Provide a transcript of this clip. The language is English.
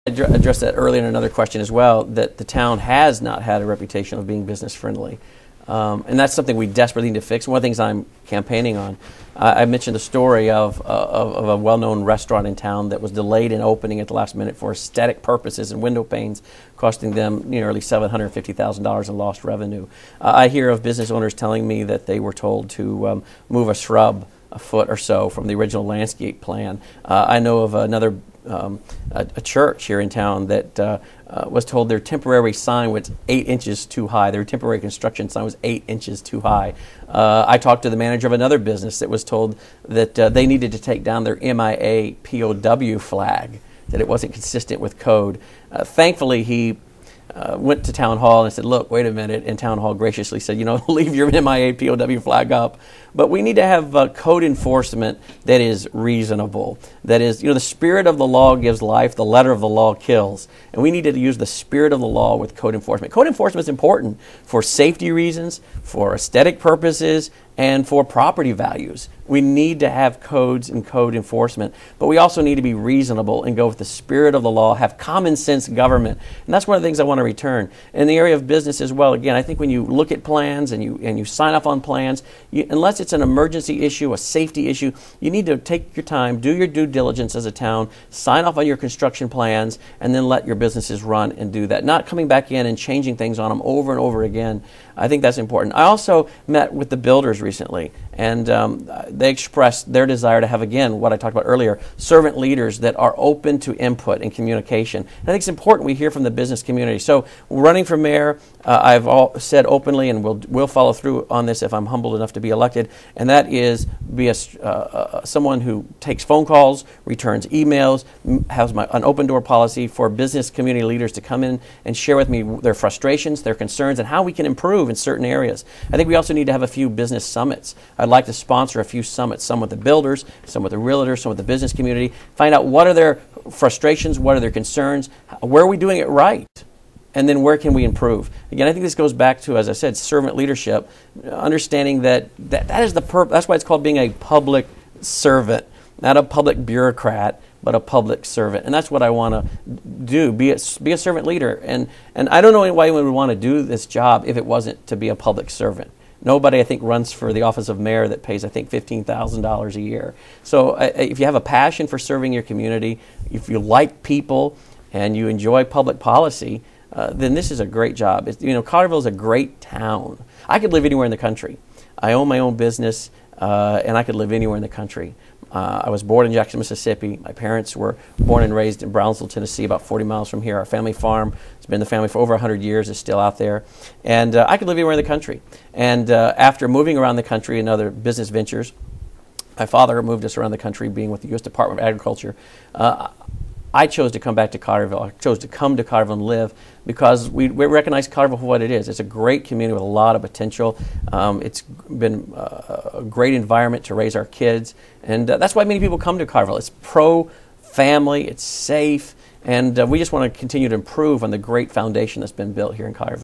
addressed that earlier in another question as well, that the town has not had a reputation of being business friendly. And that's something we desperately need to fix. One of the things I'm campaigning on, I mentioned the story of a well-known restaurant in town that was delayed in opening at the last minute for aesthetic purposes and window panes, costing them nearly $750,000 in lost revenue. I hear of business owners telling me that they were told to move a shrub a foot or so from the original landscape plan. I know of another a church here in town that was told their temporary sign was 8 inches too high. Their temporary construction sign was 8 inches too high. I talked to the manager of another business that was told that they needed to take down their MIA POW flag, that it wasn't consistent with code. Thankfully, he went to town hall and said, look, wait a minute, and town hall graciously said, you know, leave your MIA POW flag up. But we need to have code enforcement that is reasonable. That is, you know, the spirit of the law gives life, the letter of the law kills. And we need to use the spirit of the law with code enforcement. Code enforcement is important for safety reasons, for aesthetic purposes, and for property values. We need to have codes and code enforcement, but we also need to be reasonable and go with the spirit of the law, have common sense government. And that's one of the things I want to return. In the area of business as well, again, I think when you look at plans and you sign off on plans, unless it's an emergency issue, a safety issue, you need to take your time, do your due diligence as a town, sign off on your construction plans, and then let your businesses run and do that. Not coming back in and changing things on them over and over again. I think that's important. I also met with the builders recently, and they expressed their desire to have, again, what I talked about earlier, servant leaders that are open to input and communication. I think it's important we hear from the business community. So running for mayor, I've said openly, and will follow through on this if I'm humbled enough to be elected, and that is be someone who takes phone calls, returns emails, has an open door policy for business community leaders to come in and share with me their frustrations, their concerns, and how we can improve in certain areas. I think we also need to have a few business summits. I'd like to sponsor a few summits, some with the builders, some with the realtors, some with the business community, find out what are their frustrations, what are their concerns, where are we doing it right, and then where can we improve. Again, I think this goes back to, as I said, servant leadership, understanding that is the purpose. That's why it's called being a public servant, not a public bureaucrat, but a public servant. And that's what I want to do, be a servant leader. And I don't know why anyone would want to do this job if it wasn't to be a public servant. Nobody, I think, runs for the office of mayor that pays, I think, $15,000 a year. So if you have a passion for serving your community, if you like people and you enjoy public policy, then this is a great job. You know, Carterville is a great town. I could live anywhere in the country. I own my own business, and I could live anywhere in the country. I was born in Jackson, Mississippi. My parents were born and raised in Brownsville, Tennessee, about 40 miles from here. Our family farm has been in the family for over 100 years, is still out there. And I could live anywhere in the country. And after moving around the country in other business ventures, my father moved us around the country, being with the U.S. Department of Agriculture. I chose to come back to Carterville. I chose to come to Carterville and live because we recognize Carterville for what it is. It's a great community with a lot of potential. It's been a great environment to raise our kids, and that's why many people come to Carterville. It's pro-family, it's safe, and we just want to continue to improve on the great foundation that's been built here in Carterville.